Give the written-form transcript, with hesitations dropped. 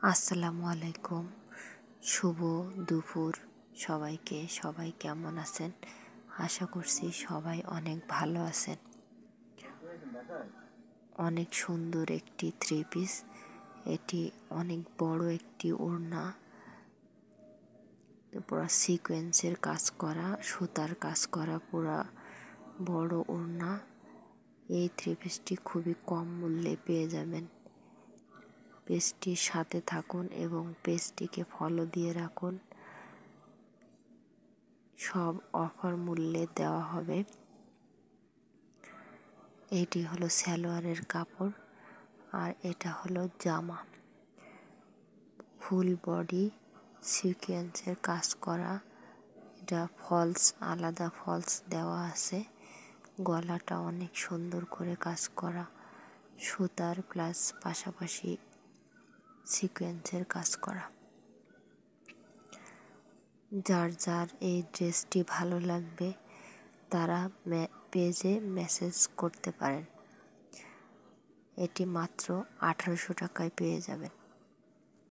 আসসালামু আলাইকুম। শুভ দুপুর সবাইকে। সবাই কেমন আছেন? আশা করছি সবাই অনেক ভালো আছেন। অনেক সুন্দর একটি থ্রি পিস। এটি অনেক বড় একটি ওড়না, পুরো সিকোয়েন্সের কাজ করা, সুতার কাজ করা, পুরা বড় ওড়না। এই থ্রি পিসটি খুবই কম মূল্যে পেয়ে যাবেন। পেজটির সাথে থাকুন এবং পেজটিকে ফলো দিয়ে রাখুন। সব অফার মূল্যে দেওয়া হবে। এটি হলো সালোয়ারের কাপড় আর এটা হলো জামা। ফুল বডি সিকোয়েন্সের কাজ করা। এটা ফলস, আলাদা ফলস দেওয়া আছে। গলাটা অনেক সুন্দর করে কাজ করা, সুতার প্লাস পাশাপাশি সিকোয়েন্সের কাজ করা। যার যার এই ড্রেসটি ভালো লাগবে তারা পেজে মেসেজ করতে পারেন। এটি মাত্র 1800 টাকায় পেয়ে যাবেন।